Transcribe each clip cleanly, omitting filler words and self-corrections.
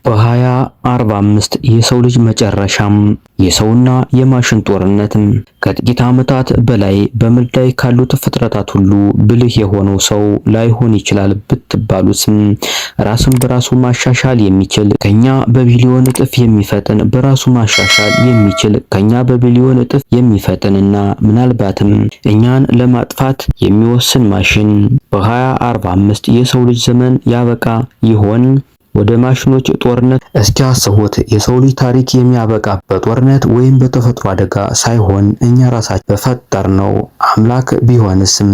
በ2045 የሰው ልጅ መጨረሻም የሰውና የማሽን ጦርነትም ከጥቂት ዓመታት በላይ በምድር ላይ ካሉት ፍጥረታት ሁሉ ብልህ የሆነው ሰው ላይሆን ይችላል ብትባሉስም ራስን በራሱ ማሻሻል የሚችል ከኛ በቢሊዮን እጥፍ የሚፈጥን በራሱ ማሻሻል የሚችል ከኛ በቢሊዮን እጥፍ የሚፈጥንና ምናልባትም እኛን ለማጥፋት የሚወስን ማሽን በ2045 የሰው ልጅ ዘመን ያበቃ ይሆን? ወደ ማሽኖች ጦርነት እስኪያስቡት የሰው ልጅ ታሪክ የሚያበቃ በጦርነት ወይም በተፈጥሮ አደጋ ሳይሆን እኛ ራሳችን በፈጠርነው አምላክ ቢሆንስም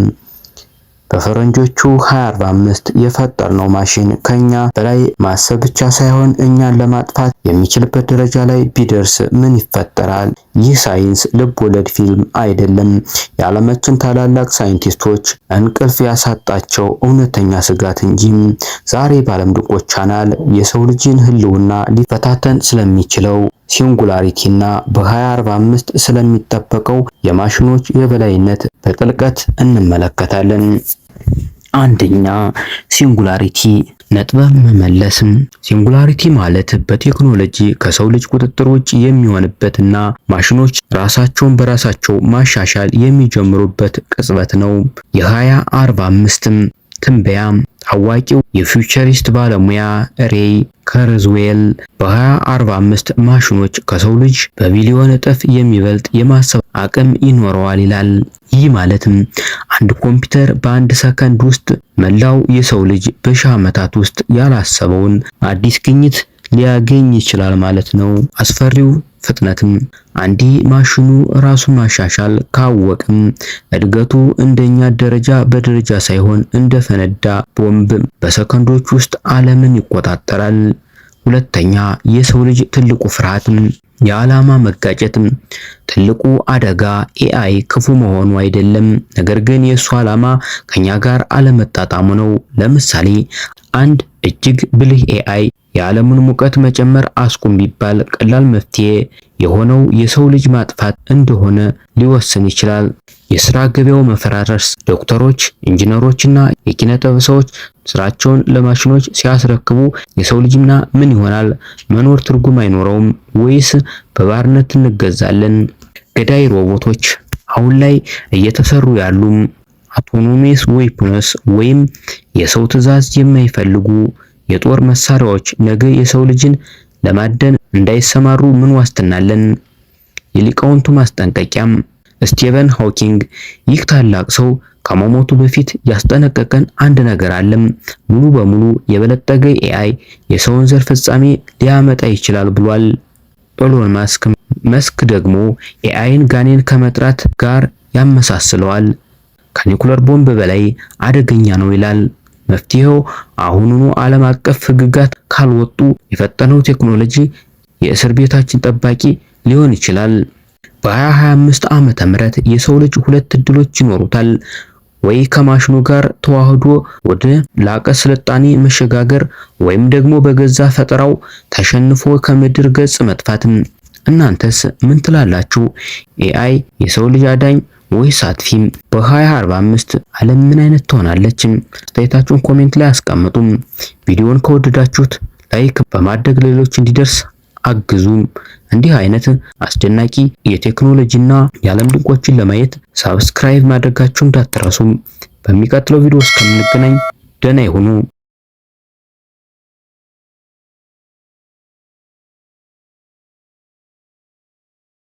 በፈረንጆቹ 2045 የፈጠርነው ማሽን ከኛ በላይ ማሰብ ብቻ ሳይሆን እኛን ለማጥፋት የሚችልበት ደረጃ ላይ ቢደርስ ምን ይፈጠራል? ይህ ሳይንስ ልብ ወለድ ፊልም አይደለም። የዓለማችን ታላላቅ ሳይንቲስቶች እንቅልፍ ያሳጣቸው እውነተኛ ስጋት እንጂ። ዛሬ በዓለም ድንቆች ቻናል የሰው ልጅን ህልውና ሊፈታተን ስለሚችለው ሲንጉላሪቲ እና በ2045 ስለሚጠበቀው የማሽኖች የበላይነት በጥልቀት እንመለከታለን። አንደኛ፣ ሲንጉላሪቲ ነጥብ መመለስም። ሲንጉላሪቲ ማለት በቴክኖሎጂ ከሰው ልጅ ቁጥጥር ውጭ የሚሆንበትና ማሽኖች ራሳቸውን በራሳቸው ማሻሻል የሚጀምሩበት ቅጽበት ነው። የ2045 ትንበያ ታዋቂው የፊውቸሪስት ባለሙያ ሬይ ከርዝዌል በ2045 ማሽኖች ከሰው ልጅ በቢሊዮን እጥፍ የሚበልጥ የማሰብ አቅም ይኖረዋል ይላል። ይህ ማለትም አንድ ኮምፒውተር በአንድ ሰከንድ ውስጥ መላው የሰው ልጅ በሺህ ዓመታት ውስጥ ያላሰበውን አዲስ ግኝት ሊያገኝ ይችላል ማለት ነው። አስፈሪው ፍጥነትም አንዲ ማሽኑ ራሱን ማሻሻል ካወቅም እድገቱ እንደኛ ደረጃ በደረጃ ሳይሆን እንደፈነዳ ቦምብ በሰከንዶች ውስጥ ዓለምን ይቆጣጠራል። ሁለተኛ፣ የሰው ልጅ ትልቁ ፍርሃትም የዓላማ መጋጨትም። ትልቁ አደጋ ኤአይ ክፉ መሆኑ አይደለም፣ ነገር ግን የእሱ ዓላማ ከኛ ጋር አለመጣጣሙ ነው። ለምሳሌ አንድ እጅግ ብልህ ኤአይ የዓለምን ሙቀት መጨመር አስቁም ቢባል ቀላል መፍትሄ የሆነው የሰው ልጅ ማጥፋት እንደሆነ ሊወስን ይችላል። የሥራ ገበያው መፈራረስ፣ ዶክተሮች፣ ኢንጂነሮችና የኪነ ጥበብ ሰዎች ስራቸውን ለማሽኖች ሲያስረክቡ የሰው ልጅና ምን ይሆናል? መኖር ትርጉም አይኖረውም ወይስ በባርነት እንገዛለን? ገዳይ ሮቦቶች አሁን ላይ እየተሰሩ ያሉ አውቶኖመስ ዌፐንስ ወይም የሰው ትዕዛዝ የማይፈልጉ የጦር መሳሪያዎች ነገ የሰው ልጅን ለማደን እንዳይሰማሩ ምን ዋስትና አለን? የሊቃውንቱ ማስጠንቀቂያም። ስቲቨን ሃውኪንግ ይህ ታላቅ ሰው ከመሞቱ በፊት ያስጠነቀቀን አንድ ነገር አለም። ሙሉ በሙሉ የበለጠገ ኤአይ የሰውን ዘር ፍጻሜ ሊያመጣ ይችላል ብሏል። ኤሎን መስክ ደግሞ ኤአይን ጋኔን ከመጥራት ጋር ያመሳስለዋል። ከኒኩለር ቦምብ በላይ አደገኛ ነው ይላል። መፍትሄው አሁኑኑ ዓለም አቀፍ ህግጋት ካልወጡ የፈጠነው ቴክኖሎጂ የእስር ቤታችን ጠባቂ ሊሆን ይችላል። በ2025 ዓመተ ምህረት የሰው ልጅ ሁለት እድሎች ይኖሩታል። ወይ ከማሽኑ ጋር ተዋህዶ ወደ ላቀ ስልጣኔ መሸጋገር ወይም ደግሞ በገዛ ፈጠራው ተሸንፎ ከምድር ገጽ መጥፋትም። እናንተስ ምን ትላላችሁ? ኤአይ የሰው ልጅ አዳኝ ወይስ አጥፊም? በ2045 ዓለም ምን አይነት ትሆናለች? አስተያየታችሁን ኮሜንት ላይ አስቀምጡም። ቪዲዮውን ከወደዳችሁት ላይክ በማድረግ ሌሎች እንዲደርስ አግዙም። እንዲህ አይነት አስደናቂ የቴክኖሎጂና የዓለም ድንቆችን ለማየት ሳብስክራይብ ማድረጋችሁን እንዳትረሱም። በሚቀጥለው ቪዲዮ እስከምንገናኝ ደህና ይሁኑ።